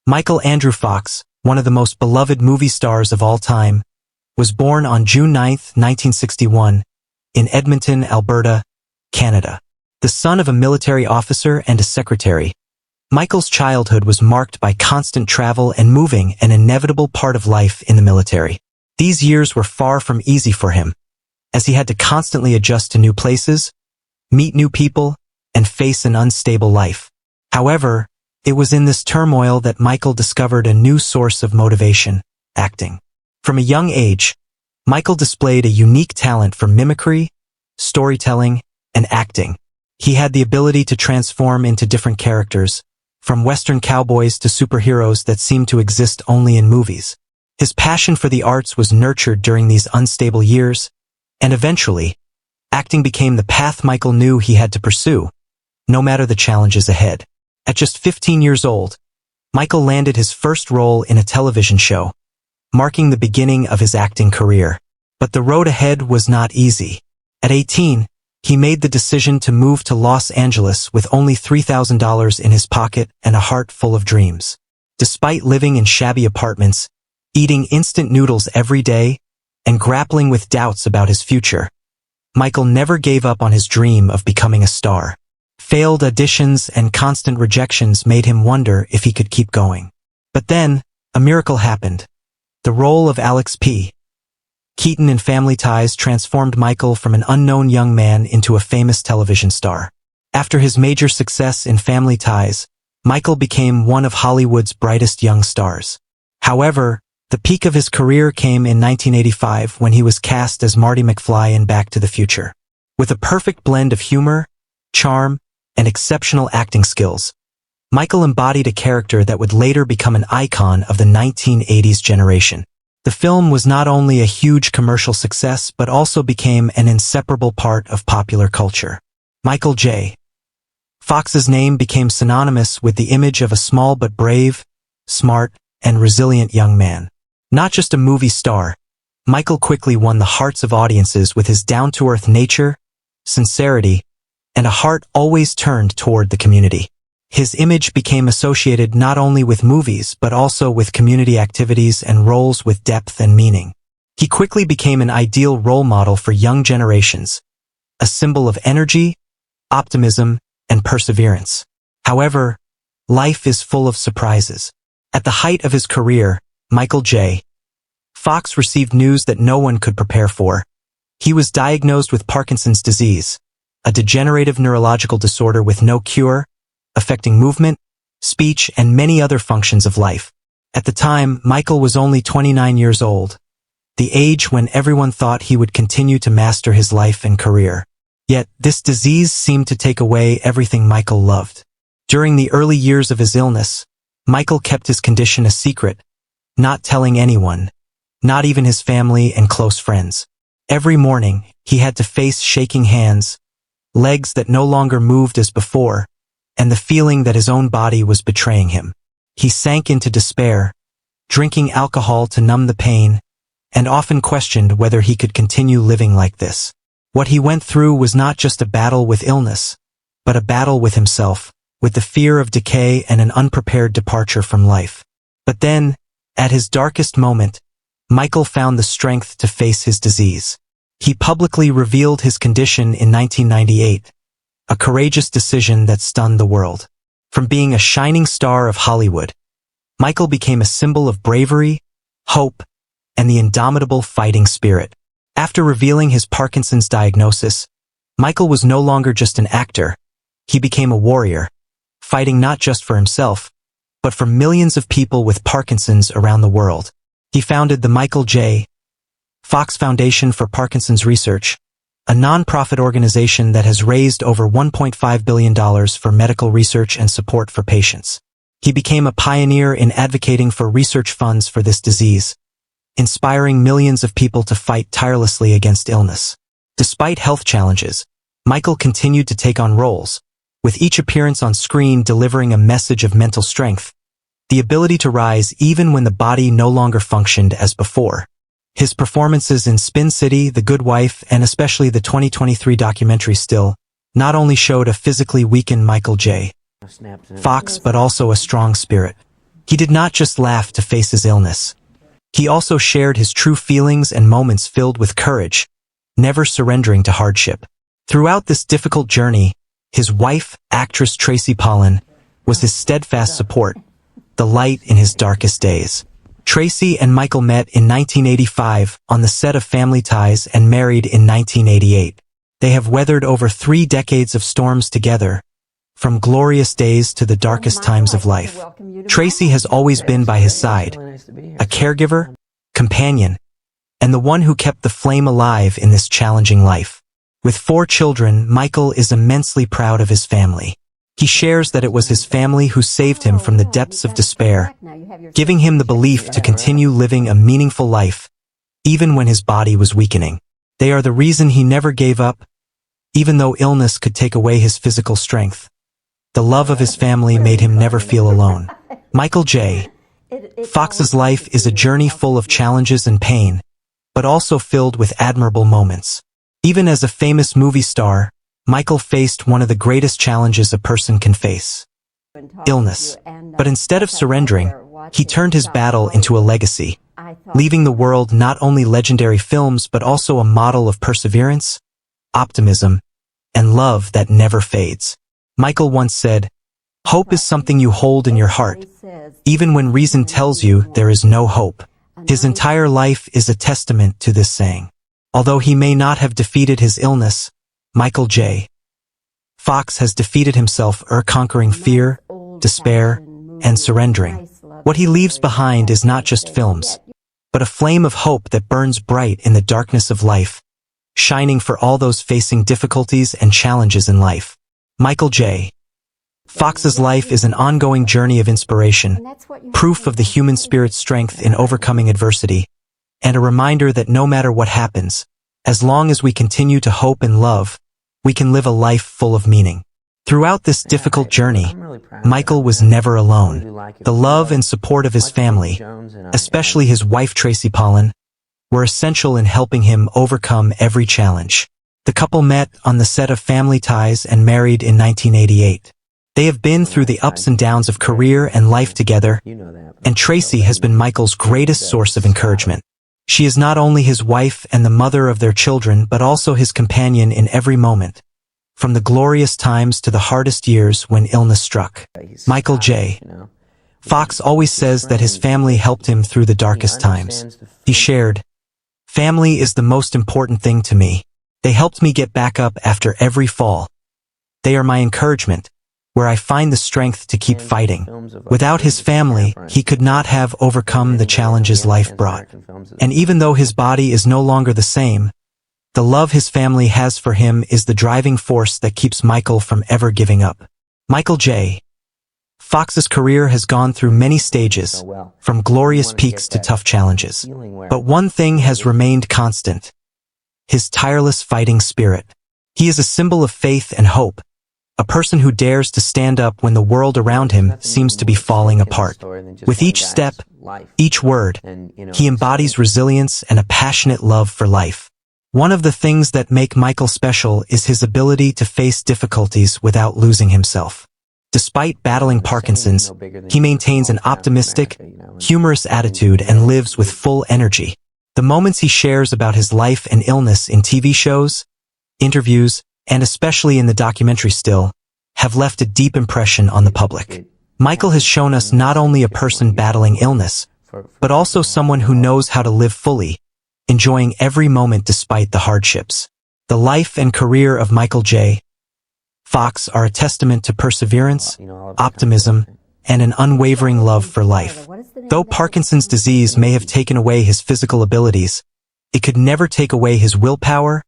Michael Andrew Fox, one of the most beloved movie stars of all time, was born on June 9, 1961, in Edmonton, Alberta, Canada. The son of a military officer and a secretary, Michael's childhood was marked by constant travel and moving, an inevitable part of life in the military. These years were far from easy for him, as he had to constantly adjust to new places, meet new people, and face an unstable life. However, it was in this turmoil that Michael discovered a new source of motivation: acting. From a young age, Michael displayed a unique talent for mimicry, storytelling, and acting. He had the ability to transform into different characters, from Western cowboys to superheroes that seemed to exist only in movies. His passion for the arts was nurtured during these unstable years, and eventually, acting became the path Michael knew he had to pursue, no matter the challenges ahead. At just 15 years old, Michael landed his first role in a television show, marking the beginning of his acting career. But the road ahead was not easy. At 18, he made the decision to move to Los Angeles with only $3,000 in his pocket and a heart full of dreams. Despite living in shabby apartments, eating instant noodles every day, and grappling with doubts about his future, Michael never gave up on his dream of becoming a star. Failed auditions and constant rejections made him wonder if he could keep going. But then, a miracle happened. The role of Alex P. Keaton in Family Ties transformed Michael from an unknown young man into a famous television star. After his major success in Family Ties, Michael became one of Hollywood's brightest young stars. However, the peak of his career came in 1985 when he was cast as Marty McFly in Back to the Future. With a perfect blend of humor, charm, and exceptional acting skills, Michael embodied a character that would later become an icon of the 1980s generation. The film was not only a huge commercial success but also became an inseparable part of popular culture. Michael J. Fox's name became synonymous with the image of a small but brave, smart, and resilient young man. Not just a movie star, Michael quickly won the hearts of audiences with his down-to-earth nature, sincerity, and a heart always turned toward the community. His image became associated not only with movies but also with community activities and roles with depth and meaning. He quickly became an ideal role model for young generations, a symbol of energy, optimism, and perseverance. However, life is full of surprises. At the height of his career, Michael J. Fox received news that no one could prepare for. He was diagnosed with Parkinson's disease, a degenerative neurological disorder with no cure, affecting movement, speech, and many other functions of life. At the time, Michael was only 29 years old, the age when everyone thought he would continue to master his life and career. Yet, this disease seemed to take away everything Michael loved. During the early years of his illness, Michael kept his condition a secret, not telling anyone, not even his family and close friends. Every morning, he had to face shaking hands, legs that no longer moved as before, and the feeling that his own body was betraying him. He sank into despair, drinking alcohol to numb the pain, and often questioned whether he could continue living like this. What he went through was not just a battle with illness, but a battle with himself, with the fear of decay and an unprepared departure from life. But then, at his darkest moment, Michael found the strength to face his disease. He publicly revealed his condition in 1998, a courageous decision that stunned the world. From being a shining star of Hollywood, Michael became a symbol of bravery, hope, and the indomitable fighting spirit. After revealing his Parkinson's diagnosis, Michael was no longer just an actor. He became a warrior, fighting not just for himself, but for millions of people with Parkinson's around the world. He founded the Michael J. Fox Foundation for Parkinson's Research, a non-profit organization that has raised over $1.5 billion for medical research and support for patients. He became a pioneer in advocating for research funds for this disease, inspiring millions of people to fight tirelessly against illness. Despite health challenges, Michael continued to take on roles, with each appearance on screen delivering a message of mental strength, the ability to rise even when the body no longer functioned as before. His performances in Spin City, The Good Wife, and especially the 2023 documentary Still, not only showed a physically weakened Michael J. Fox but also a strong spirit. He did not just laugh to face his illness. He also shared his true feelings and moments filled with courage, never surrendering to hardship. Throughout this difficult journey, his wife, actress Tracy Pollan, was his steadfast support, the light in his darkest days. Tracy and Michael met in 1985 on the set of Family Ties and married in 1988. They have weathered over 3 decades of storms together, from glorious days to the darkest times of life. Tracy has always been by his side, a caregiver, companion, and the one who kept the flame alive in this challenging life. With 4 children, Michael is immensely proud of his family. He shares that it was his family who saved him from the depths of despair, giving him the belief to continue living a meaningful life, even when his body was weakening. They are the reason he never gave up, even though illness could take away his physical strength. The love of his family made him never feel alone. Michael J. Fox's life is a journey full of challenges and pain, but also filled with admirable moments. Even as a famous movie star, Michael faced one of the greatest challenges a person can face: illness. But instead of surrendering, he turned his battle into a legacy, leaving the world not only legendary films but also a model of perseverance, optimism, and love that never fades. Michael once said, "Hope is something you hold in your heart, even when reason tells you there is no hope." His entire life is a testament to this saying. Although he may not have defeated his illness, Michael J. Fox has defeated himself, conquering fear, despair, and surrendering. What he leaves behind is not just films, but a flame of hope that burns bright in the darkness of life, shining for all those facing difficulties and challenges in life. Michael J. Fox's life is an ongoing journey of inspiration, proof of the human spirit's strength in overcoming adversity, and a reminder that no matter what happens, as long as we continue to hope and love, we can live a life full of meaning. Throughout this difficult journey, Michael was never alone. The love and support of his family, especially his wife Tracy Pollan, were essential in helping him overcome every challenge. The couple met on the set of Family Ties and married in 1988. They have been through the ups and downs of career and life together, and Tracy has been Michael's greatest source of encouragement. She is not only his wife and the mother of their children but also his companion in every moment, from the glorious times to the hardest years when illness struck. Michael J. Fox always says that his family helped him through the darkest times. He shared, "Family is the most important thing to me. They helped me get back up after every fall. They are my encouragement, where I find the strength to keep fighting." Without his family, he could not have overcome the challenges life brought. And even though his body is no longer the same, the love his family has for him is the driving force that keeps Michael from ever giving up. Michael J. Fox's career has gone through many stages, from glorious peaks to tough challenges. But one thing has remained constant: his tireless fighting spirit. He is a symbol of faith and hope, a person who dares to stand up when the world around him seems to be falling apart. With each step, each word, he embodies resilience and a passionate love for life. One of the things that make Michael special is his ability to face difficulties without losing himself. Despite battling Parkinson's, he maintains an optimistic, humorous attitude and lives with full energy. The moments he shares about his life and illness in TV shows, interviews, and especially in the documentary Still, have left a deep impression on the public. Michael has shown us not only a person battling illness, but also someone who knows how to live fully, enjoying every moment despite the hardships. The life and career of Michael J. Fox are a testament to perseverance, optimism, and an unwavering love for life. Though Parkinson's disease may have taken away his physical abilities, it could never take away his willpower,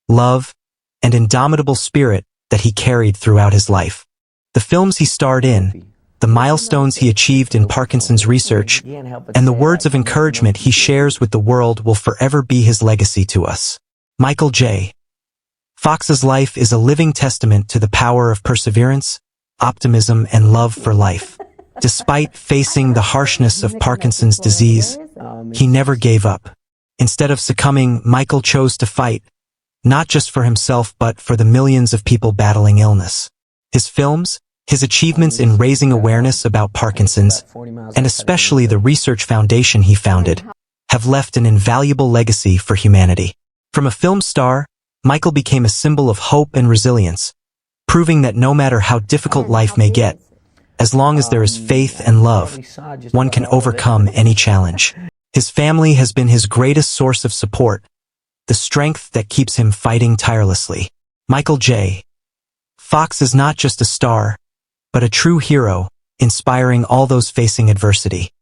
love, and indomitable spirit that he carried throughout his life. The films he starred in, the milestones he achieved in Parkinson's research, and the words of encouragement he shares with the world will forever be his legacy to us. Michael J. Fox's life is a living testament to the power of perseverance, optimism, and love for life. Despite facing the harshness of Parkinson's disease, he never gave up. Instead of succumbing, Michael chose to fight, not just for himself but for the millions of people battling illness. His films, His achievements in raising awareness about Parkinson's, and especially the research foundation he founded, have left an invaluable legacy for humanity. From a film star, Michael became a symbol of hope and resilience, proving that no matter how difficult life may get, as long as there is faith and love, one can overcome any challenge. His family has been his greatest source of support, the strength that keeps him fighting tirelessly. Michael J. Fox is not just a star, but a true hero, inspiring all those facing adversity.